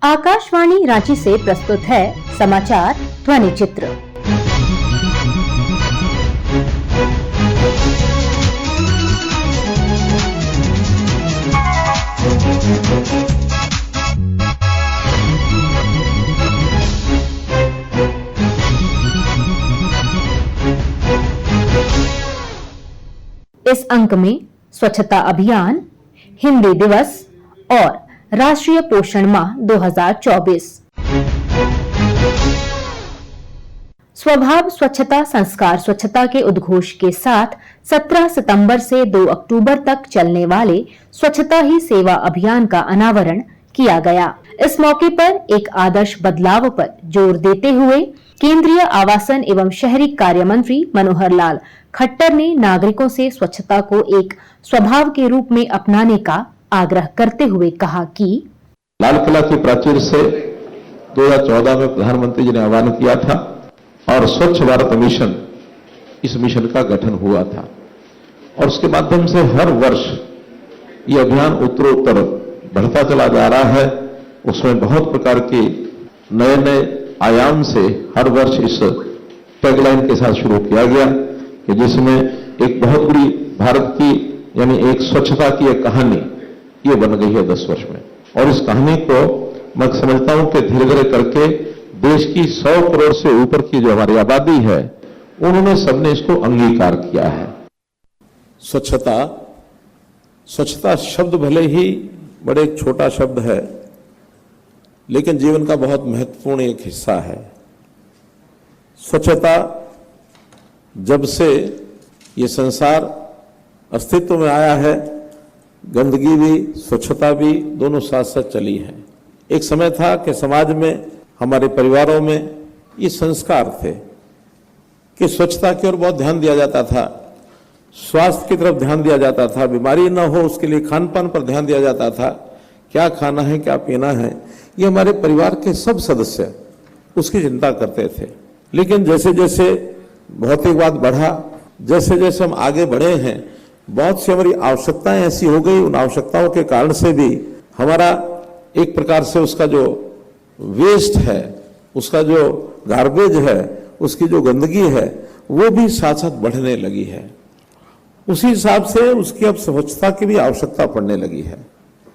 आकाशवाणी रांची से प्रस्तुत है समाचार ध्वनि चित्र। इस अंक में स्वच्छता अभियान, हिंदी दिवस और राष्ट्रीय पोषण माह 2024। स्वभाव स्वच्छता संस्कार स्वच्छता के उद्घोष के साथ 17 सितंबर से 2 अक्टूबर तक चलने वाले स्वच्छता ही सेवा अभियान का अनावरण किया गया। इस मौके पर एक आदर्श बदलाव पर जोर देते हुए केंद्रीय आवासन एवं शहरी कार्य मंत्री मनोहर लाल खट्टर ने नागरिकों से स्वच्छता को एक स्वभाव के रूप में अपनाने का आग्रह करते हुए कहा कि लाल किला की प्राचीर से 2014 में प्रधानमंत्री जी ने आह्वान किया था और स्वच्छ भारत मिशन, इस मिशन का गठन हुआ था और उसके माध्यम से हर वर्ष ये अभियान उत्तरोत्तर बढ़ता चला जा रहा है। उसमें बहुत प्रकार के नए नए आयाम से हर वर्ष इस टैगलाइन के साथ शुरू किया गया कि जिसमें एक बहुत बड़ी भारत की यानी एक स्वच्छता की एक कहानी ये बन गई है 10 वर्ष में। और इस कहानी को मैं समझता हूं कि धीरे धीरे करके देश की 100 करोड़ से ऊपर की जो हमारी आबादी है उन्होंने सबने इसको अंगीकार किया है। स्वच्छता शब्द भले ही बड़े एक छोटा शब्द है, लेकिन जीवन का बहुत महत्वपूर्ण एक हिस्सा है। स्वच्छता जब से ये संसार अस्तित्व में आया है, गंदगी भी स्वच्छता भी दोनों साथ साथ चली है। एक समय था कि समाज में, हमारे परिवारों में ये संस्कार थे कि स्वच्छता की ओर बहुत ध्यान दिया जाता था, स्वास्थ्य की तरफ ध्यान दिया जाता था, बीमारी न हो उसके लिए खान पान पर ध्यान दिया जाता था, क्या खाना है क्या पीना है, ये हमारे परिवार के सब सदस्य उसकी चिंता करते थे। लेकिन जैसे जैसे भौतिकवाद बढ़ा, जैसे जैसे हम आगे बढ़े हैं, बहुत सी हमारी आवश्यकताएं ऐसी हो गई, उन आवश्यकताओं के कारण से भी हमारा एक प्रकार से उसका जो वेस्ट है, उसका जो गार्बेज है, उसकी जो गंदगी है वो भी साथ साथ बढ़ने लगी है। उसी हिसाब से उसकी अब स्वच्छता की भी आवश्यकता पड़ने लगी है।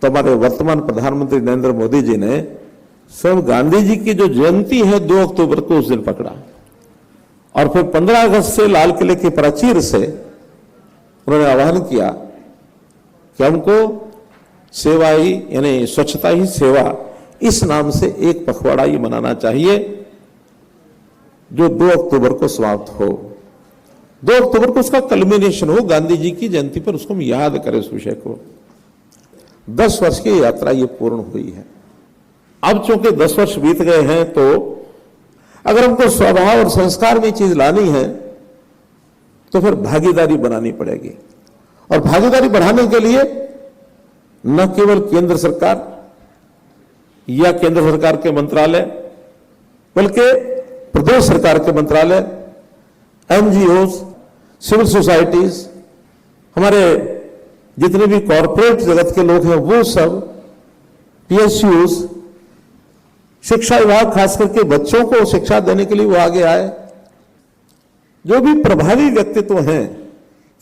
तो हमारे वर्तमान प्रधानमंत्री नरेंद्र मोदी जी ने स्वयं गांधी जी की जो जयंती है 2 अक्टूबर को उस दिन पकड़ा और फिर 15 अगस्त से लाल किले की प्राचीर से उन्होंने आह्वान किया कि हमको सेवा ही यानी स्वच्छता ही सेवा, इस नाम से एक पखवाड़ा ये मनाना चाहिए जो 2 अक्टूबर को समाप्त हो। 2 अक्टूबर को उसका कल्मिनेशन हो, गांधी जी की जयंती पर उसको हम याद करें उस विषय को। 10 वर्ष की यात्रा ये पूर्ण हुई है। अब चूंकि 10 वर्ष बीत गए हैं, तो अगर हमको स्वभाव और संस्कार में चीज लानी है तो फिर भागीदारी बनानी पड़ेगी। और भागीदारी बढ़ाने के लिए न केवल केंद्र सरकार या केंद्र सरकार के मंत्रालय, बल्कि प्रदेश सरकार के मंत्रालय, एनजीओज, सिविल सोसाइटीज, हमारे जितने भी कॉरपोरेट जगत के लोग हैं वो सब, पीएसयूज, शिक्षा विभाग खास करके बच्चों को शिक्षा देने के लिए वो आगे आए। जो भी प्रभावी व्यक्तित्व हैं,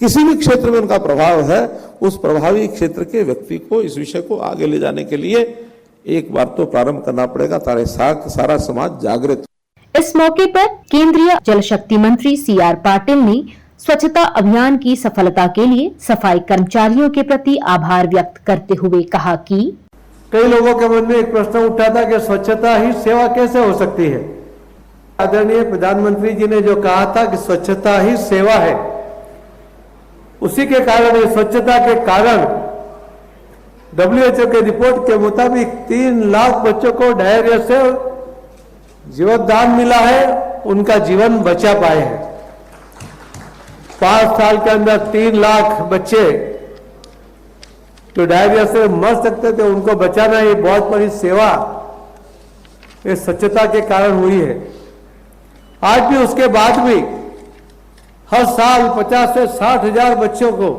किसी भी क्षेत्र में उनका प्रभाव है, उस प्रभावी क्षेत्र के व्यक्ति को इस विषय को आगे ले जाने के लिए एक बार तो प्रारंभ करना पड़ेगा, ताकि सारा समाज जागृत। इस मौके पर केंद्रीय जल शक्ति मंत्री सीआर पाटिल ने स्वच्छता अभियान की सफलता के लिए सफाई कर्मचारियों के प्रति आभार व्यक्त करते हुए कहा कि कई लोगों के मन में एक प्रश्न उठा था कि स्वच्छता ही सेवा कैसे हो सकती है। आदरणीय प्रधानमंत्री जी ने जो कहा था कि स्वच्छता ही सेवा है, उसी के कारण, स्वच्छता के कारण WHO के रिपोर्ट के मुताबिक 3 लाख बच्चों को डायरिया से जीवन दान मिला है, उनका जीवन बचा पाए हैं। 5 साल के अंदर 3 लाख बच्चे जो डायरिया से मर सकते थे, उनको बचाना ये बहुत बड़ी सेवा इस स्वच्छता के कारण हुई है। आज भी उसके बाद भी हर साल 50 से 60 हजार बच्चों को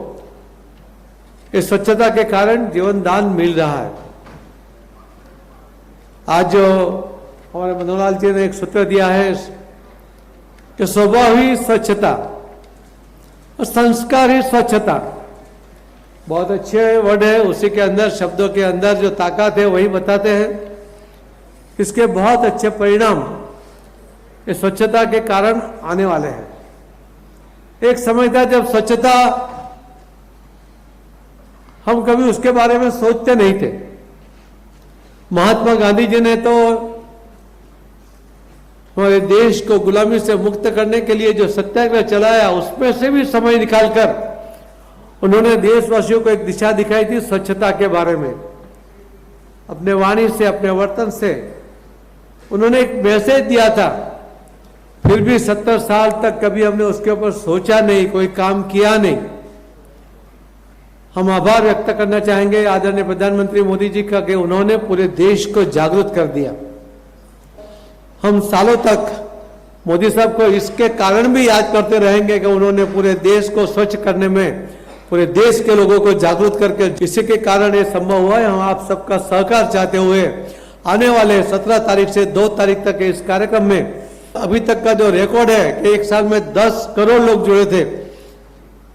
इस स्वच्छता के कारण जीवन दान मिल रहा है। आज जो हमारे मनोहरलाल जी ने एक सूत्र दिया है कि स्वभाव ही स्वच्छता और संस्कार ही स्वच्छता, बहुत अच्छे वर्ड है। उसी के अंदर, शब्दों के अंदर जो ताकत है वही बताते हैं। इसके बहुत अच्छे परिणाम इस स्वच्छता के कारण आने वाले हैं। एक समय था जब स्वच्छता हम कभी उसके बारे में सोचते नहीं थे। महात्मा गांधी जी ने तो हमारे देश को गुलामी से मुक्त करने के लिए जो सत्याग्रह चलाया, उसमें से भी समय निकालकर उन्होंने देशवासियों को एक दिशा दिखाई थी स्वच्छता के बारे में। अपने वाणी से, अपने वर्तन से उन्होंने एक मैसेज दिया था। फिर भी 70 साल तक कभी हमने उसके ऊपर सोचा नहीं, कोई काम किया नहीं। हम आभार व्यक्त करना चाहेंगे आदरणीय प्रधानमंत्री मोदी जी का कि उन्होंने पूरे देश को जागरूक कर दिया। हम सालों तक मोदी साहब को इसके कारण भी याद करते रहेंगे कि उन्होंने पूरे देश को स्वच्छ करने में पूरे देश के लोगों को जागरूक करके, इसी के कारण ये संभव हुआ है। हम आप सबका सहकार चाहते हुए आने वाले 17 तारीख से 2 तारीख तक के इस कार्यक्रम में अभी तक का जो रिकॉर्ड है कि एक साल में 10 करोड़ लोग जुड़े थे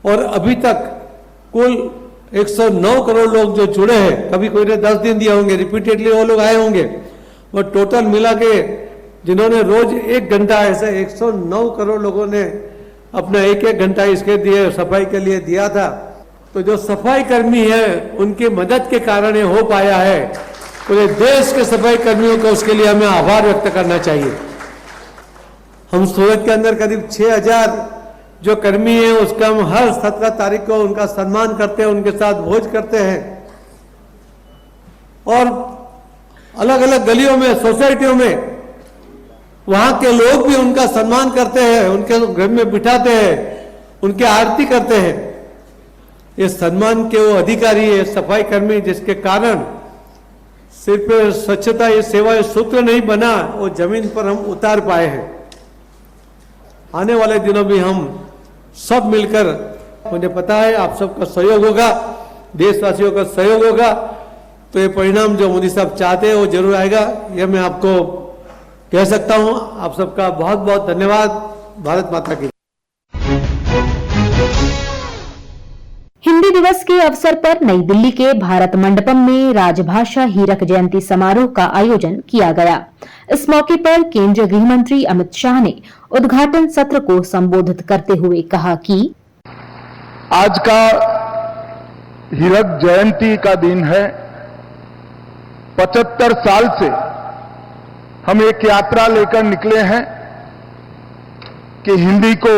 और अभी तक कुल 109 करोड़ लोग जो जुड़े हैं। कभी कोई ने 10 दिन दिए होंगे, रिपीटेडली वो लोग आए होंगे, और टोटल मिला के जिन्होंने रोज 1 घंटा, ऐसे 109 करोड़ लोगों ने अपना 1-1 घंटा इसके दिए सफाई के लिए दिया था। तो जो सफाई कर्मी है उनकी मदद के कारण ये हो पाया है। पूरे देश के सफाई कर्मियों को उसके लिए हमें आभार व्यक्त करना चाहिए। हम सूरत के अंदर करीब 6000 जो कर्मी हैं उसका हम हर 17 तारीख को उनका सम्मान करते हैं, उनके साथ भोज करते हैं और अलग अलग गलियों में, सोसाइटियों में वहां के लोग भी उनका सम्मान करते हैं, उनके घर में बिठाते हैं, उनकी आरती करते हैं। ये सम्मान के वो अधिकारी है सफाई कर्मी, जिसके कारण सिर्फ स्वच्छता ये सेवा सूत्र नहीं बना, वो जमीन पर हम उतार पाए हैं। आने वाले दिनों में हम सब मिलकर, मुझे पता है आप सबका सहयोग होगा, देशवासियों का सहयोग होगा, तो ये परिणाम जो मोदी साहब चाहते हैं वो जरूर आएगा। ये मैं आपको कह सकता हूं। आप सबका बहुत बहुत धन्यवाद। भारत माता की। हिंदी दिवस के अवसर पर नई दिल्ली के भारत मंडपम में राजभाषा हीरक जयंती समारोह का आयोजन किया गया। इस मौके पर केंद्रीय गृह मंत्री अमित शाह ने उद्घाटन सत्र को संबोधित करते हुए कहा कि आज का हीरक जयंती का दिन है। 75 साल से हम एक यात्रा लेकर निकले हैं कि हिंदी को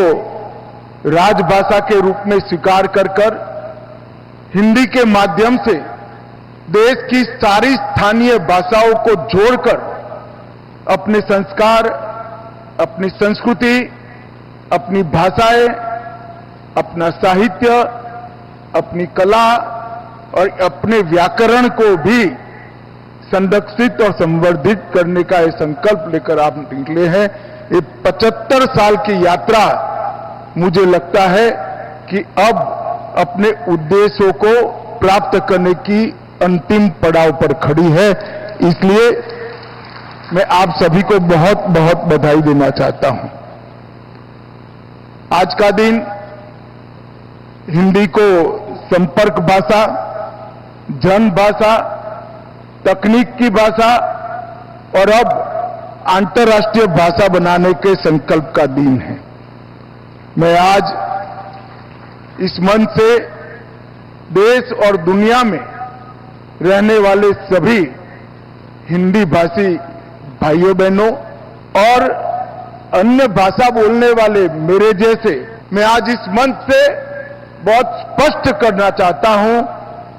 राजभाषा के रूप में स्वीकार कर हिंदी के माध्यम से देश की सारी स्थानीय भाषाओं को जोड़कर अपने संस्कार, अपनी संस्कृति, अपनी भाषाएं, अपना साहित्य, अपनी कला और अपने व्याकरण को भी संरक्षित और संवर्धित करने का ये संकल्प लेकर आप निकले हैं। ये 75 साल की यात्रा मुझे लगता है कि अब अपने उद्देश्यों को प्राप्त करने की अंतिम पड़ाव पर खड़ी है। इसलिए मैं आप सभी को बहुत बहुत बधाई देना चाहता हूं। आज का दिन हिंदी को संपर्क भाषा, जन भाषा, तकनीक की भाषा और अब अंतर्राष्ट्रीय भाषा बनाने के संकल्प का दिन है। मैं आज इस मंच से देश और दुनिया में रहने वाले सभी हिंदी भाषी भाइयों बहनों और अन्य भाषा बोलने वाले मेरे जैसे, मैं आज इस मंच से बहुत स्पष्ट करना चाहता हूं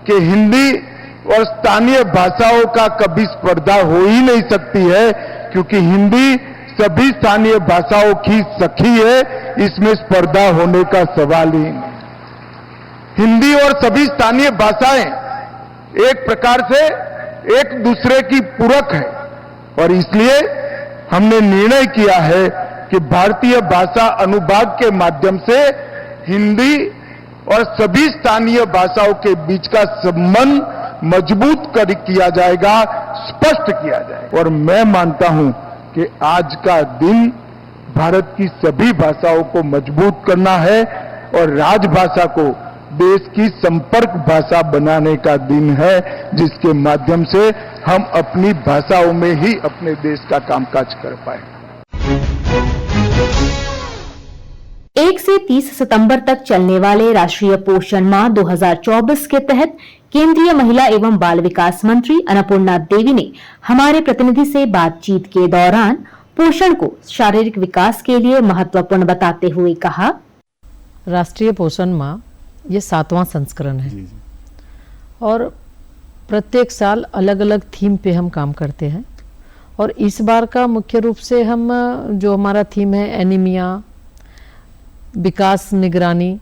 कि हिंदी और स्थानीय भाषाओं का कभी स्पर्धा हो ही नहीं सकती है, क्योंकि हिंदी सभी स्थानीय भाषाओं की सखी है। इसमें स्पर्धा होने का सवाल ही नहीं। हिंदी और सभी स्थानीय भाषाएं एक प्रकार से एक दूसरे की पूरक है और इसलिए हमने निर्णय किया है कि भारतीय भाषा अनुभाग के माध्यम से हिंदी और सभी स्थानीय भाषाओं के बीच का संबंध मजबूत किया जाएगा, स्पष्ट किया जाएगा। और मैं मानता हूं कि आज का दिन भारत की सभी भाषाओं को मजबूत करना है और राजभाषा को देश की संपर्क भाषा बनाने का दिन है, जिसके माध्यम से हम अपनी भाषाओं में ही अपने देश का कामकाज कर पाए। 1 से 30 सितंबर तक चलने वाले राष्ट्रीय पोषण माह 2024 के तहत केंद्रीय महिला एवं बाल विकास मंत्री अन्नपूर्णा देवी ने हमारे प्रतिनिधि से बातचीत के दौरान पोषण को शारीरिक विकास के लिए महत्वपूर्ण बताते हुए कहा, राष्ट्रीय पोषण माह ये 7वां संस्करण है और प्रत्येक साल अलग अलग थीम पे हम काम करते हैं। और इस बार का मुख्य रूप से हम जो हमारा थीम है एनीमिया, विकास निगरानी,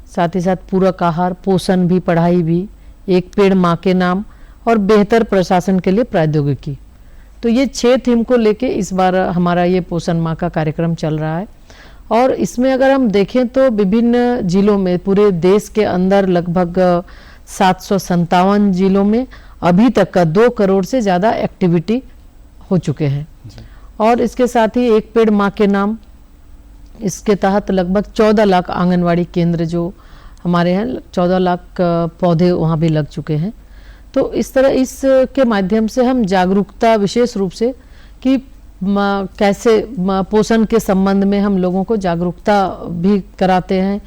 साथ ही साथ पूरक आहार, पोषण भी, पढ़ाई भी, एक पेड़ माँ के नाम और बेहतर प्रशासन के लिए प्रौद्योगिकी। तो ये 6 थीम को लेके इस बार हमारा ये पोषण माह का कार्यक्रम चल रहा है। और इसमें अगर हम देखें तो विभिन्न जिलों में पूरे देश के अंदर लगभग 757 जिलों में अभी तक का 2 करोड़ से ज़्यादा एक्टिविटी हो चुके हैं। और इसके साथ ही एक पेड़ माँ के नाम, इसके तहत लगभग 14 लाख आंगनवाड़ी केंद्र जो हमारे हैं, 14 लाख पौधे वहाँ भी लग चुके हैं। तो इस तरह इसके माध्यम से हम जागरूकता विशेष रूप से कि कैसे पोषण के संबंध में हम लोगों को जागरूकता भी कराते हैं।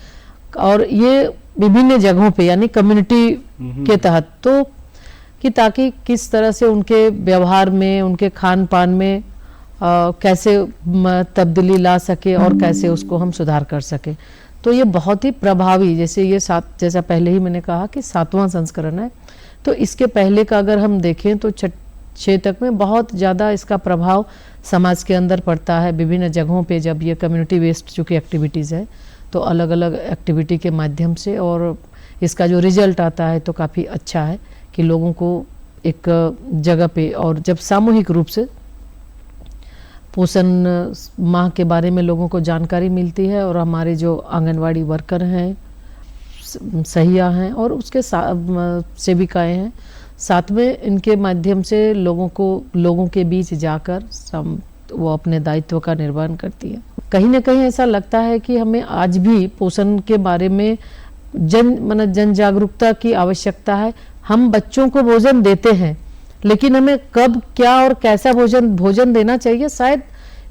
और ये विभिन्न जगहों पे यानी कम्युनिटी के तहत, तो कि ताकि किस तरह से उनके व्यवहार में, उनके खान पान में कैसे तब्दीली ला सके और कैसे उसको हम सुधार कर सके। तो ये बहुत ही प्रभावी, जैसे ये जैसा पहले ही मैंने कहा कि 7वां संस्करण है, तो इसके पहले का अगर हम देखें तो 6 तक में बहुत ज़्यादा इसका प्रभाव समाज के अंदर पड़ता है। विभिन्न जगहों पे जब ये कम्युनिटी बेस्ड चूँकि एक्टिविटीज़ है तो अलग अलग एक्टिविटी के माध्यम से और इसका जो रिजल्ट आता है तो काफ़ी अच्छा है कि लोगों को एक जगह पे और जब सामूहिक रूप से पोषण माह के बारे में लोगों को जानकारी मिलती है और हमारे जो आंगनवाड़ी वर्कर हैं, सहिया हैं और उसके सेविकाएं हैं, साथ में इनके माध्यम से लोगों के बीच जाकर वो अपने दायित्व का निर्वहन करती है। कहीं ना कहीं ऐसा लगता है कि हमें आज भी पोषण के बारे में जन जागरूकता की आवश्यकता है। हम बच्चों को भोजन देते हैं, लेकिन हमें कब, क्या और कैसा भोजन देना चाहिए, शायद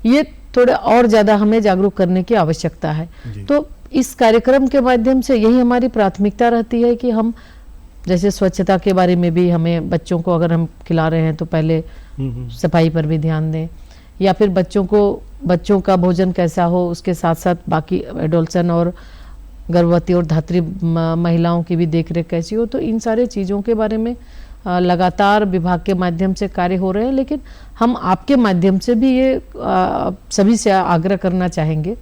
ये थोड़ा और ज़्यादा हमें जागरूक करने की आवश्यकता है। तो इस कार्यक्रम के माध्यम से यही हमारी प्राथमिकता रहती है कि हम जैसे स्वच्छता के बारे में भी हमें बच्चों को अगर हम खिला रहे हैं तो पहले सफाई पर भी ध्यान दें, या फिर बच्चों का भोजन कैसा हो, उसके साथ साथ बाकी एडोल्सन और गर्भवती और धात्री महिलाओं की भी देखरेख कैसी हो। तो इन सारे चीज़ों के बारे में लगातार विभाग के माध्यम से कार्य हो रहे हैं, लेकिन हम आपके माध्यम से भी ये सभी से आग्रह करना चाहेंगे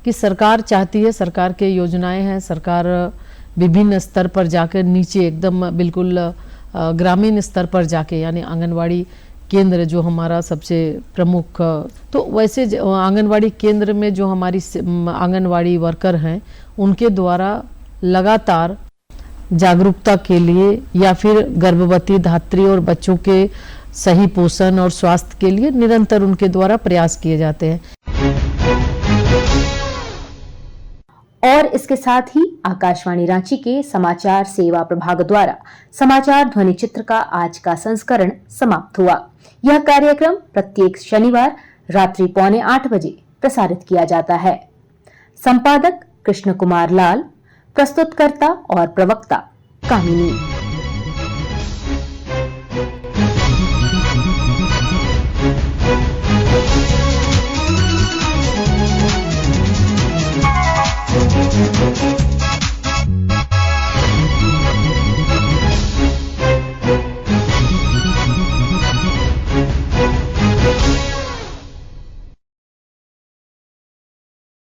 कि सरकार चाहती है, सरकार के योजनाएं हैं, सरकार विभिन्न स्तर पर जाकर नीचे एकदम बिल्कुल ग्रामीण स्तर पर जाके, यानी आंगनवाड़ी केंद्र जो हमारा सबसे प्रमुख, तो वैसे आंगनवाड़ी केंद्र में जो हमारी आंगनवाड़ी वर्कर हैं उनके द्वारा लगातार जागरूकता के लिए या फिर गर्भवती धात्री और बच्चों के सही पोषण और स्वास्थ्य के लिए निरंतर उनके द्वारा प्रयास किए जाते हैं। और इसके साथ ही आकाशवाणी रांची के समाचार सेवा प्रभाग द्वारा समाचार ध्वनि चित्र का आज का संस्करण समाप्त हुआ। यह कार्यक्रम प्रत्येक शनिवार रात्रि 7:45 बजे प्रसारित किया जाता है। संपादक कृष्ण कुमार लाल, प्रस्तुतकर्ता और प्रवक्ता कामिनी।